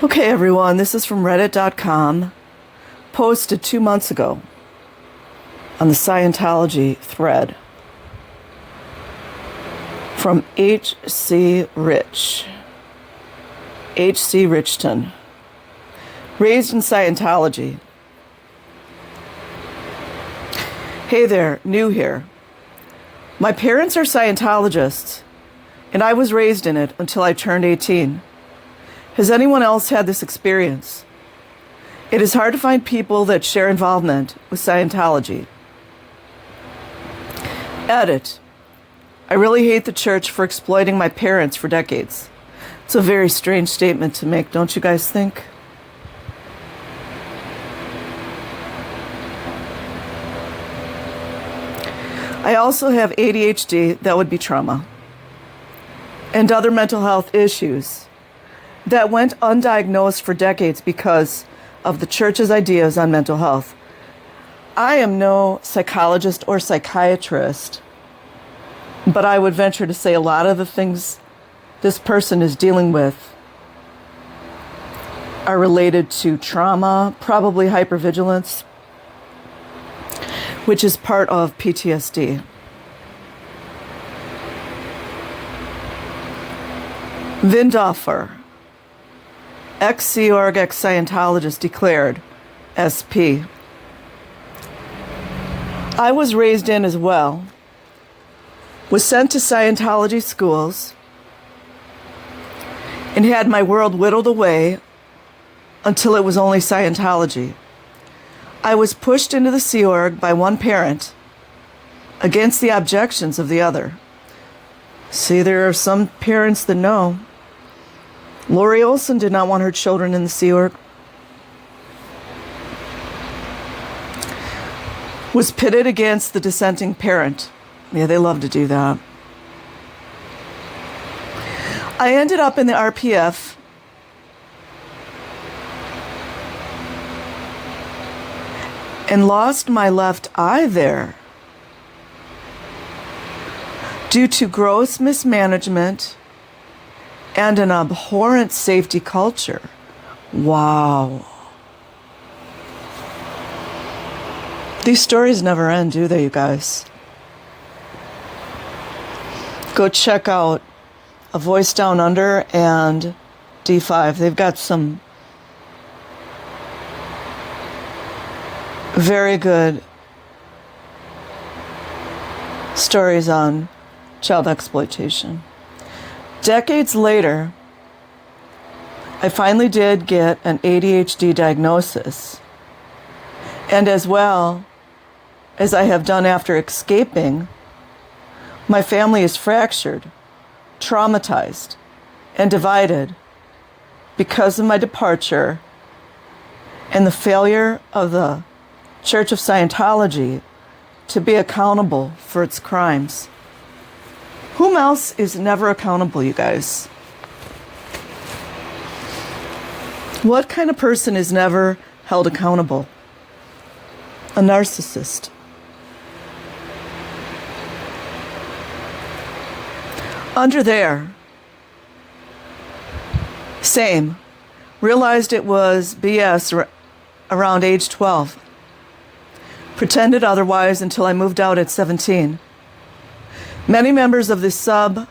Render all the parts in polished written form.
Okay, everyone, this is from Reddit.com, posted 2 months ago on the Scientology thread from H.C. Rich. H.C. Richton. Raised in Scientology. Hey there, new here. My parents are Scientologists, and I was raised in it until I turned 18. Has anyone else had this experience? It is hard to find people that share involvement with Scientology. Edit. I really hate the church for exploiting my parents for decades. It's a very strange statement to make, don't you guys think? I also have ADHD, that would be trauma, and other mental health issues that went undiagnosed for decades because of the church's ideas on mental health. I am no psychologist or psychiatrist, but I would venture to say a lot of the things this person is dealing with are related to trauma, probably hypervigilance, which is part of PTSD. Vindoffer, ex-Sea Org, ex-Scientologist, declared, SP. I was raised in as well, was sent to Scientology schools, and had my world whittled away until it was only Scientology. I was pushed into the Sea Org by one parent against the objections of the other. See, there are some parents that know. Lori Olson did not want her children in the Sea Org. Was pitted against the dissenting parent. Yeah, they love to do that. I ended up in the RPF and lost my left eye there due to gross mismanagement and an abhorrent safety culture. Wow. These stories never end, do they, you guys? Go check out A Voice Down Under and D5. They've got some very good stories on child exploitation. Decades later, I finally did get an ADHD diagnosis. And as well as I have done after escaping, my family is fractured, traumatized, and divided because of my departure and the failure of the Church of Scientology to be accountable for its crimes. Whom else is never accountable, you guys? What kind of person is never held accountable? A narcissist. Under there, same. Realized it was BS around age 12. Pretended otherwise until I moved out at 17. Many members of this sub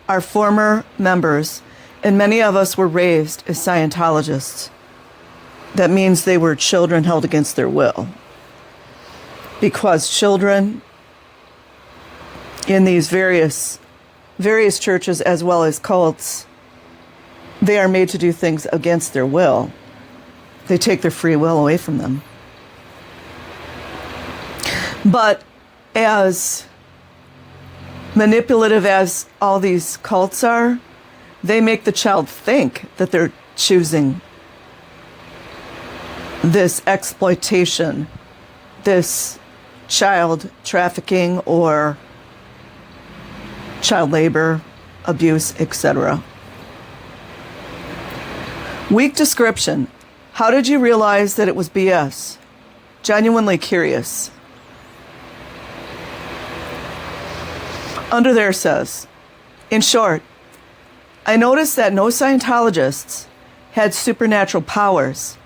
are former members, and many of us were raised as Scientologists. That means they were children held against their will. Because children in these various churches as well as cults, they are made to do things against their will. They take their free will away from them. But as manipulative as all these cults are, they make the child think that they're choosing this exploitation, this child trafficking or child labor, abuse, etc. Weak description. How did you realize that it was BS? Genuinely curious. Under there says, in short, I noticed that no Scientologists had supernatural powers,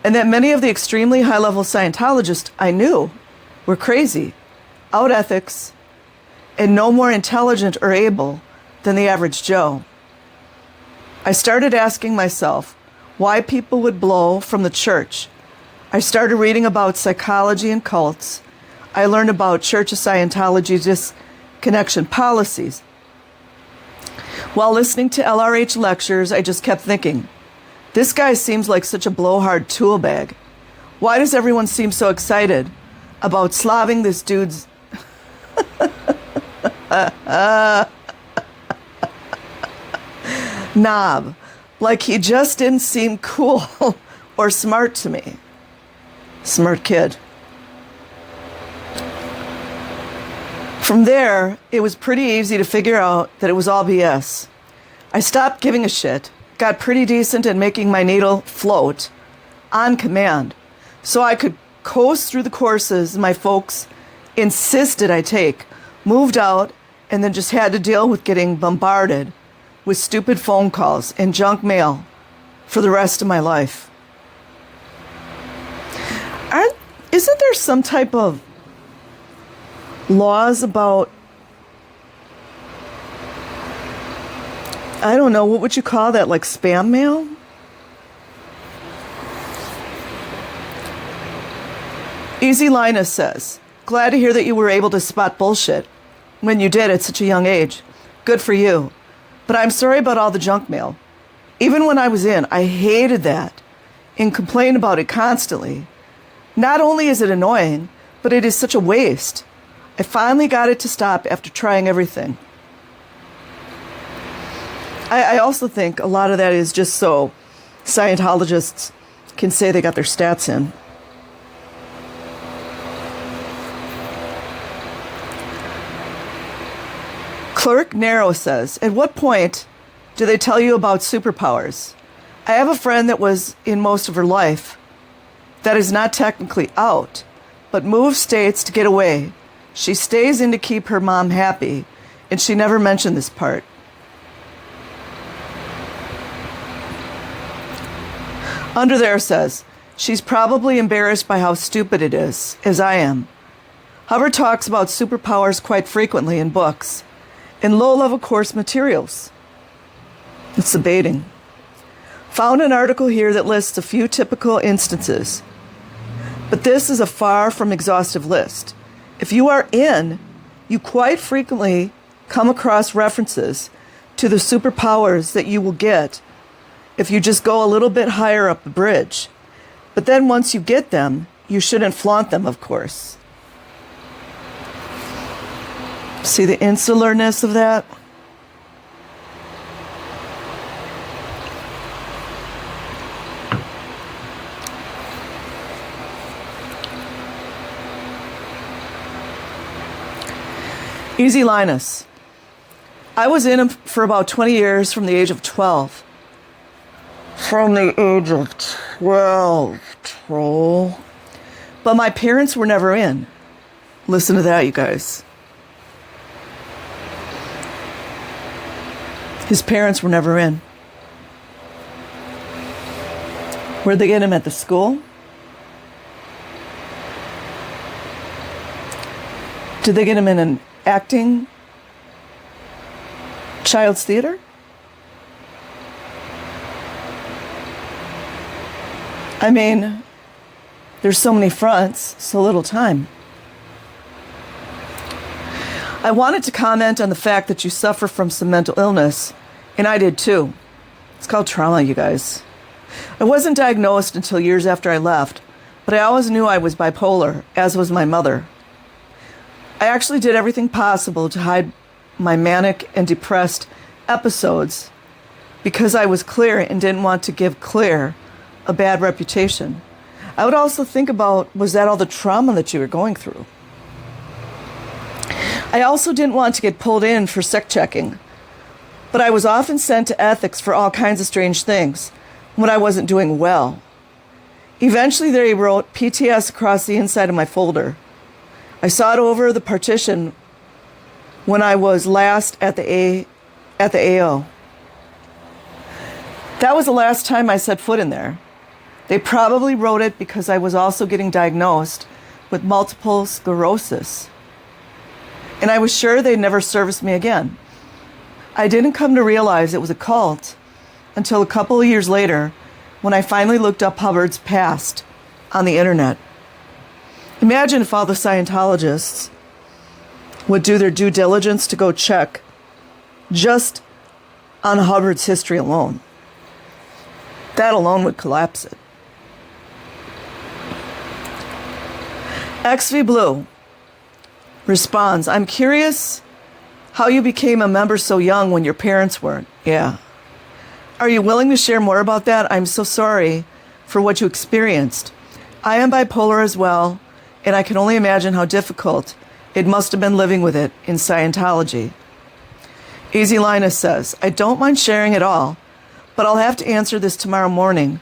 and that many of the extremely high-level Scientologists I knew were crazy, out ethics, and no more intelligent or able than the average Joe. I started asking myself why people would blow from the church. I started reading about psychology and cults. I learned about Church of Scientology disconnection policies. While listening to LRH lectures, I just kept thinking, this guy seems like such a blowhard tool bag. Why does everyone seem so excited about slaving this dude's knob? Like he just didn't seem cool or smart to me. Smart kid. From there, it was pretty easy to figure out that it was all BS. I stopped giving a shit, got pretty decent at making my needle float on command, so I could coast through the courses my folks insisted I take, moved out, and then just had to deal with getting bombarded with stupid phone calls and junk mail for the rest of my life. Isn't there some type of laws about, I don't know, what would you call that, like spam mail? Easy Linus says, glad to hear that you were able to spot bullshit when you did at such a young age. Good for you. But I'm sorry about all the junk mail. Even when I was in, I hated that and complained about it constantly. Not only is it annoying, but it is such a waste. I finally got it to stop after trying everything. I also think a lot of that is just so Scientologists can say they got their stats in. Clerk Narrow says, at what point do they tell you about superpowers? I have a friend that was in most of her life that is not technically out, but moves states to get away. She stays in to keep her mom happy, and she never mentioned this part. Under there says, she's probably embarrassed by how stupid it is, as I am. Hubbard talks about superpowers quite frequently in books, in low-level course materials. It's debating. Found an article here that lists a few typical instances, but this is a far from exhaustive list. If you are in, you quite frequently come across references to the superpowers that you will get if you just go a little bit higher up the bridge. But then once you get them, you shouldn't flaunt them, of course. See the insularness of that? Easy Linus. I was in them for about 20 years from the age of 12. From the age of 12, troll. But my parents were never in. Listen to that, you guys. His parents were never in. Where'd they get him, at the school? Did they get him in an acting child's theater? I mean, there's so many fronts, so little time. I wanted to comment on the fact that you suffer from some mental illness, and I did too. It's called trauma, you guys. I wasn't diagnosed until years after I left, but I always knew I was bipolar, as was my mother. I actually did everything possible to hide my manic and depressed episodes because I was clear and didn't want to give Claire a bad reputation. I would also think about, was that all the trauma that you were going through? I also didn't want to get pulled in for sick checking, but I was often sent to ethics for all kinds of strange things when I wasn't doing well. Eventually they wrote PTS across the inside of my folder. I saw it over the partition when I was last at the AO. That was the last time I set foot in there. They probably wrote it because I was also getting diagnosed with multiple sclerosis. And I was sure they'd never service me again. I didn't come to realize it was a cult until a couple of years later when I finally looked up Hubbard's past on the internet. Imagine if all the Scientologists would do their due diligence to go check just on Hubbard's history alone. That alone would collapse it. XV Blue responds, I'm curious how you became a member so young when your parents weren't. Yeah. Are you willing to share more about that? I'm so sorry for what you experienced. I am bipolar as well, and I can only imagine how difficult it must have been living with it in Scientology. Easy Linus says, I don't mind sharing it all, but I'll have to answer this tomorrow morning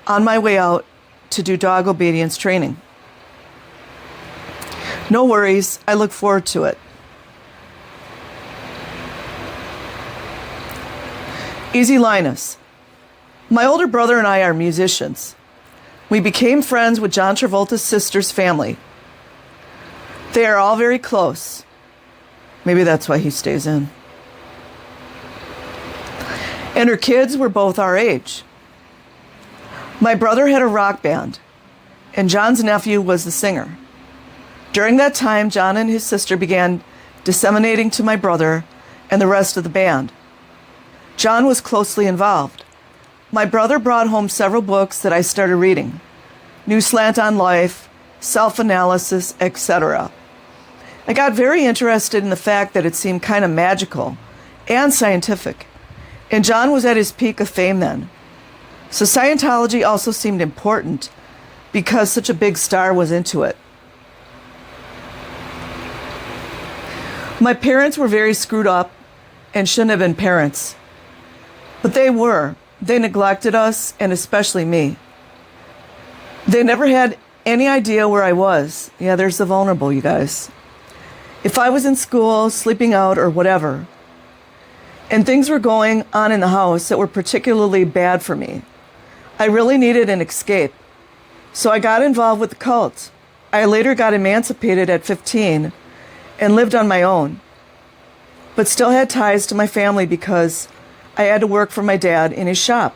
on my way out to do dog obedience training. No worries, I look forward to it. Easy Linus, my older brother and I are musicians. We became friends with John Travolta's sister's family. They are all very close. Maybe that's why he stays in. And her kids were both our age. My brother had a rock band, and John's nephew was the singer. During that time, John and his sister began disseminating to my brother and the rest of the band. John was closely involved. My brother brought home several books that I started reading. New Slant on Life, Self-Analysis, etc. I got very interested in the fact that it seemed kind of magical and scientific. And John was at his peak of fame then. So Scientology also seemed important because such a big star was into it. My parents were very screwed up and shouldn't have been parents. But they were. They neglected us, and especially me. They never had any idea where I was. Yeah, there's the vulnerable, you guys. If I was in school, sleeping out, or whatever, and things were going on in the house that were particularly bad for me, I really needed an escape. So I got involved with the cult. I later got emancipated at 15 and lived on my own, but still had ties to my family because I had to work for my dad in his shop.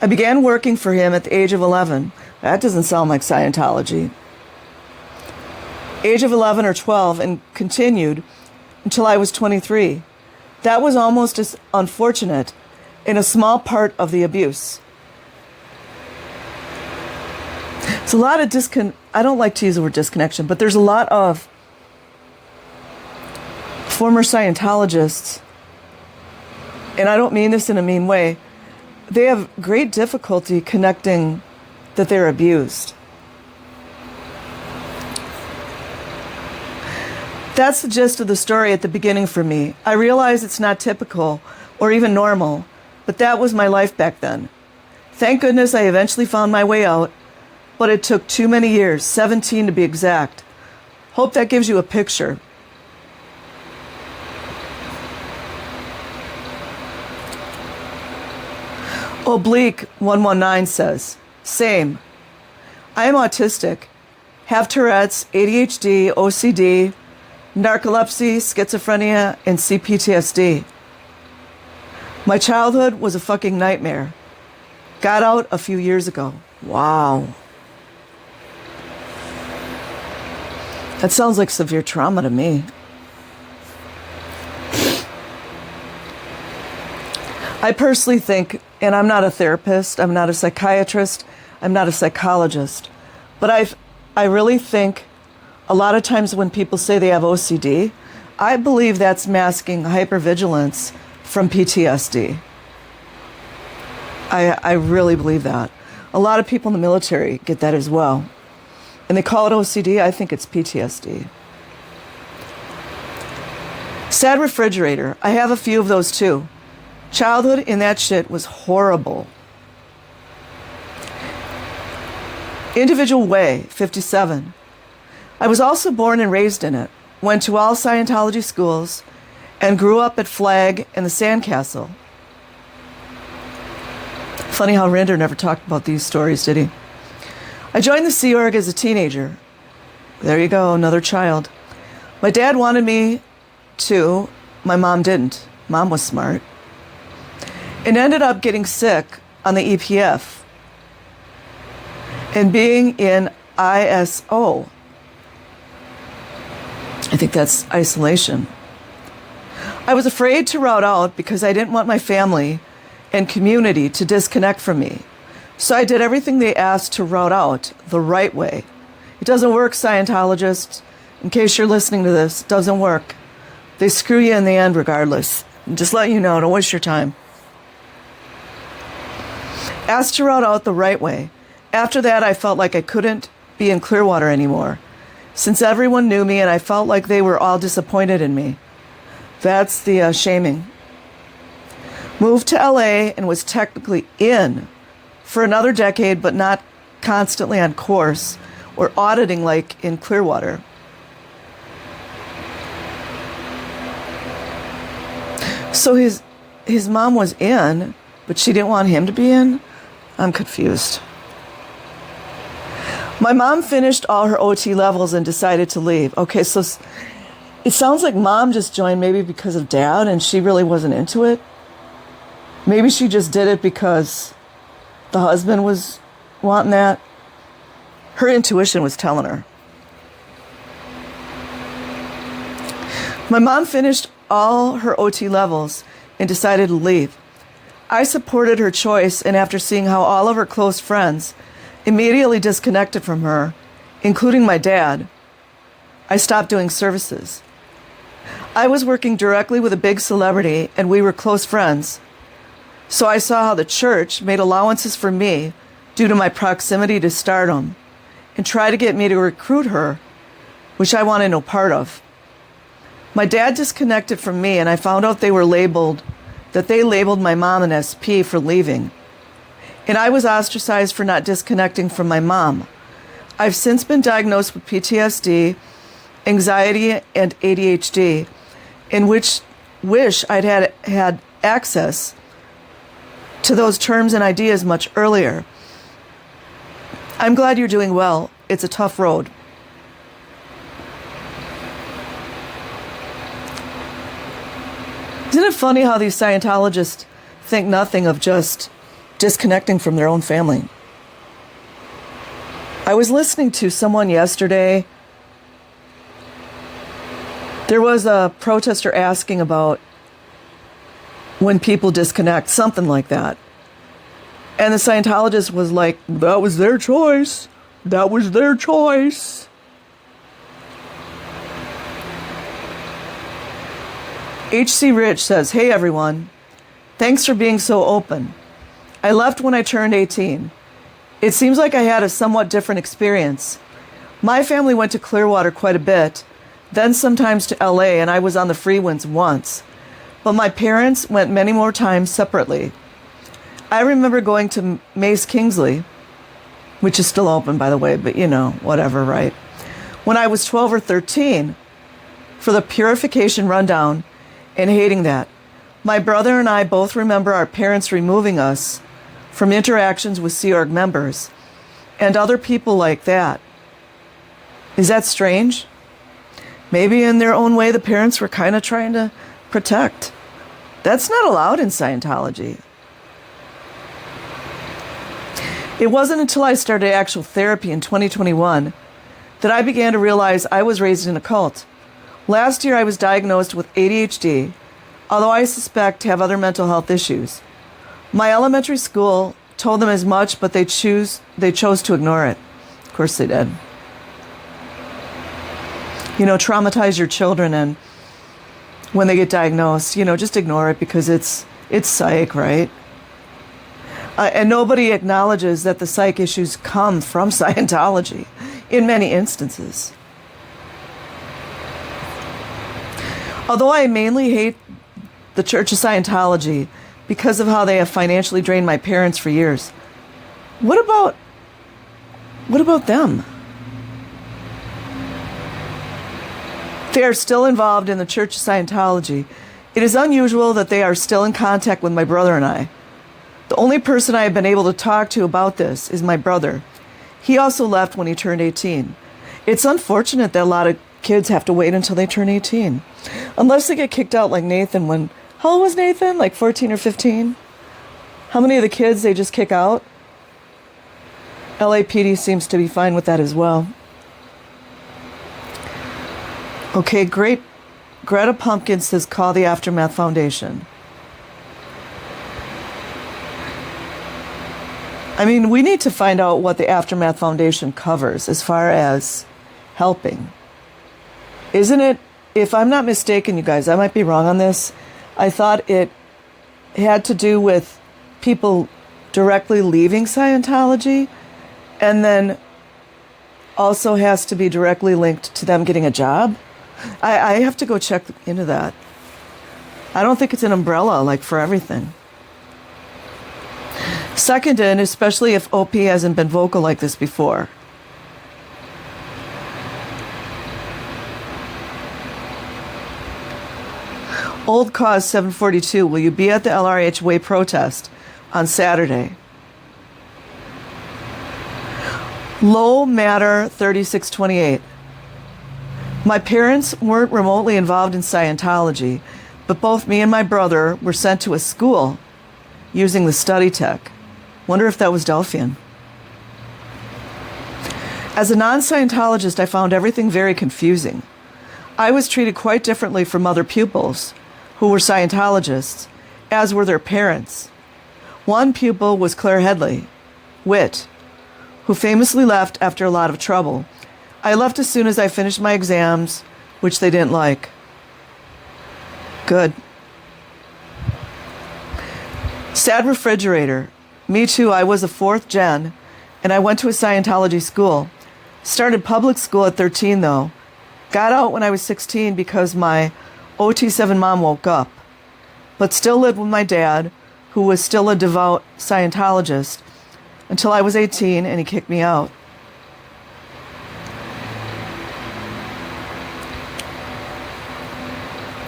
I began working for him at the age of 11. That doesn't sound like Scientology. Age of 11 or 12, and continued until I was 23. That was almost as unfortunate in a small part of the abuse. It's a lot of I don't like to use the word disconnection, but there's a lot of former Scientologists, and I don't mean this in a mean way, they have great difficulty connecting that they're abused. That's the gist of the story at the beginning for me. I realize it's not typical or even normal, but that was my life back then. Thank goodness I eventually found my way out, but it took too many years, 17 to be exact. Hope that gives you a picture. Oblique 119 says, same. I am autistic, have Tourette's, ADHD, OCD, narcolepsy, schizophrenia, and CPTSD. My childhood was a fucking nightmare. Got out a few years ago. Wow. That sounds like severe trauma to me. I personally think, and I'm not a therapist, I'm not a psychiatrist, I'm not a psychologist, but I really think a lot of times when people say they have OCD, I believe that's masking hypervigilance from PTSD. I really believe that. A lot of people in the military get that as well. And they call it OCD, I think it's PTSD. Sad refrigerator, I have a few of those too. Childhood in that shit was horrible. Individual Way, 57. I was also born and raised in it, went to all Scientology schools, and grew up at Flag and the Sandcastle. Funny how Rinder never talked about these stories, did he? I joined the Sea Org as a teenager. There you go, another child. My dad wanted me to. My mom didn't. Mom was smart. And ended up getting sick on the EPF and being in ISO. I think that's isolation. I was afraid to route out because I didn't want my family and community to disconnect from me. So I did everything they asked to route out the right way. It doesn't work, Scientologists. In case you're listening to this, it doesn't work. They screw you in the end regardless. Just let you know, don't waste your time. Asked to route out the right way. After that, I felt like I couldn't be in Clearwater anymore, since everyone knew me and I felt like they were all disappointed in me. That's the shaming. Moved to LA and was technically in for another decade, but not constantly on course or auditing like in Clearwater. So his mom was in, but she didn't want him to be in? I'm confused. My mom finished all her OT levels and decided to leave. Okay, so it sounds like mom just joined maybe because of dad and she really wasn't into it. Maybe she just did it because the husband was wanting that. Her intuition was telling her. My mom finished all her OT levels and decided to leave. I supported her choice, and after seeing how all of her close friends immediately disconnected from her, including my dad, I stopped doing services. I was working directly with a big celebrity, and we were close friends. So I saw how the church made allowances for me due to my proximity to stardom and tried to get me to recruit her, which I wanted no part of. My dad disconnected from me, and I found out they labeled my mom an SP for leaving. And I was ostracized for not disconnecting from my mom. I've since been diagnosed with PTSD, anxiety, and ADHD, in which wish I'd had access to those terms and ideas much earlier. I'm glad you're doing well. It's a tough road. Isn't it funny how these Scientologists think nothing of just disconnecting from their own family? I was listening to someone yesterday. There was a protester asking about when people disconnect, something like that. And the Scientologist was like, that was their choice. That was their choice. H.C. Rich says, hey everyone, thanks for being so open. I left when I turned 18. It seems like I had a somewhat different experience. My family went to Clearwater quite a bit, then sometimes to LA, and I was on the free winds once. But my parents went many more times separately. I remember going to Mace Kingsley, which is still open, by the way, but you know, whatever, right? When I was 12 or 13, for the purification rundown, and hating that. My brother and I both remember our parents removing us from interactions with Sea Org members and other people like that. Is that strange? Maybe in their own way, the parents were kind of trying to protect. That's not allowed in Scientology. It wasn't until I started actual therapy in 2021 that I began to realize I was raised in a cult. Last year, I was diagnosed with ADHD, although I suspect to have other mental health issues. My elementary school told them as much, but they chose to ignore it. Of course they did. You know, traumatize your children, and when they get diagnosed, you know, just ignore it because it's psych, right? And nobody acknowledges that the psych issues come from Scientology in many instances. Although I mainly hate the Church of Scientology because of how they have financially drained my parents for years, what about them? They are still involved in the Church of Scientology. It is unusual that they are still in contact with my brother and I. The only person I have been able to talk to about this is my brother. He also left when he turned 18. It's unfortunate that a lot of kids have to wait until they turn 18. Unless they get kicked out like Nathan when... How old was Nathan? Like 14 or 15? How many of the kids they just kick out? LAPD seems to be fine with that as well. Okay, great. Greta Pumpkin says call the Aftermath Foundation. I mean, we need to find out what the Aftermath Foundation covers as far as helping. Isn't it, if I'm not mistaken, you guys, I might be wrong on this, I thought it had to do with people directly leaving Scientology, and then also has to be directly linked to them getting a job. I have to go check into that. I don't think it's an umbrella like for everything. Second in, especially if OP hasn't been vocal like this before. Old Cause 742, will you be at the LRH Way protest on Saturday? Low Matter 3628. My parents weren't remotely involved in Scientology, but both me and my brother were sent to a school using the study tech. Wonder if that was Delphian. As a non-Scientologist, I found everything very confusing. I was treated quite differently from other pupils who were Scientologists, as were their parents. One pupil was Claire Headley, wit, who famously left after a lot of trouble. I left as soon as I finished my exams, which they didn't like. Good. Sad Refrigerator. Me too, I was a fourth gen, and I went to a Scientology school. Started public school at 13, though. Got out when I was 16 because my OT7 mom woke up, but still lived with my dad, who was still a devout Scientologist, until I was 18 and he kicked me out.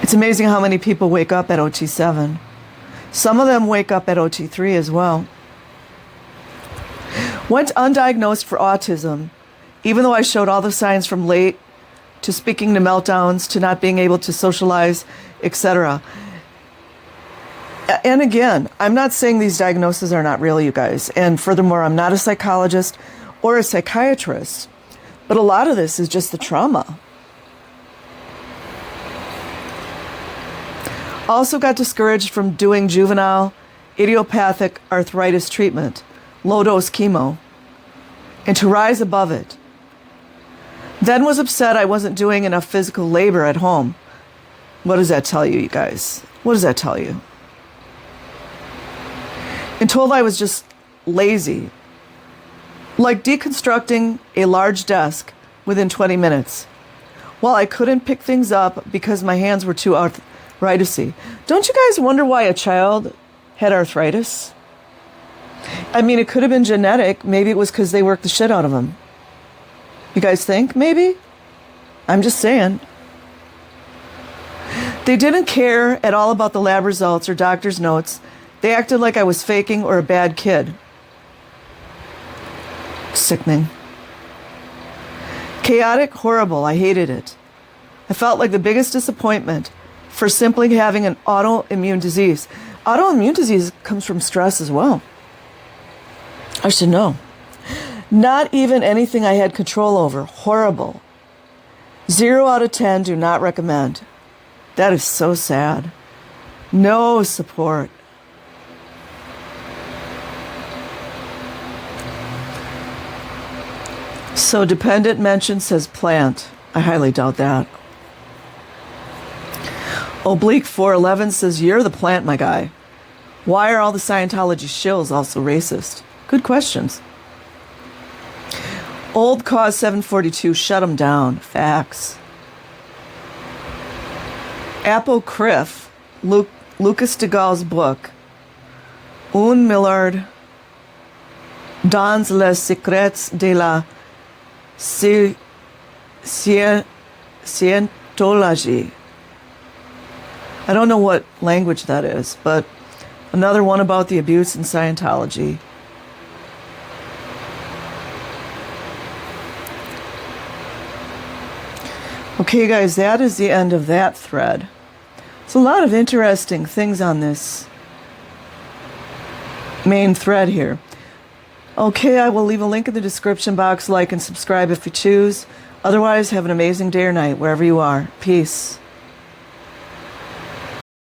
It's amazing how many people wake up at OT7. Some of them wake up at OT3 as well. Went undiagnosed for autism, even though I showed all the signs from late to speaking to meltdowns, to not being able to socialize, etc. And again, I'm not saying these diagnoses are not real, you guys. And furthermore, I'm not a psychologist or a psychiatrist. But a lot of this is just the trauma. Also got discouraged from doing juvenile idiopathic arthritis treatment, low-dose chemo, and to rise above it. Then was upset I wasn't doing enough physical labor at home. What does that tell you, you guys? What does that tell you? And told I was just lazy. Like deconstructing a large desk within 20 minutes. While I couldn't pick things up because my hands were too arthritis-y. Don't you guys wonder why a child had arthritis? I mean, it could have been genetic. Maybe it was because they worked the shit out of them. You guys think? Maybe? I'm just saying. They didn't care at all about the lab results or doctor's notes. They acted like I was faking or a bad kid. Sickening. Chaotic, horrible. I hated it. I felt like the biggest disappointment for simply having an autoimmune disease. Autoimmune disease comes from stress as well. I should know. Not even anything I had control over. Horrible. 0 out of 10, do not recommend. That is so sad. No support. So dependent mention says plant. I highly doubt that. Oblique 411 says, you're the plant, my guy. Why are all the Scientology shills also racist? Good questions. Old Cause 742, shut them down. Facts. Apocryph, Lucas de Gaulle's book, Un Millard dans les secrets de la Scientologie. I don't know what language that is, but Another one about the abuse in Scientology. Okay, guys, that is the end of that thread. There's a lot of interesting things on this main thread here. Okay, I will leave a link in the description box. Like and subscribe if you choose. Otherwise, have an amazing day or night wherever you are. Peace.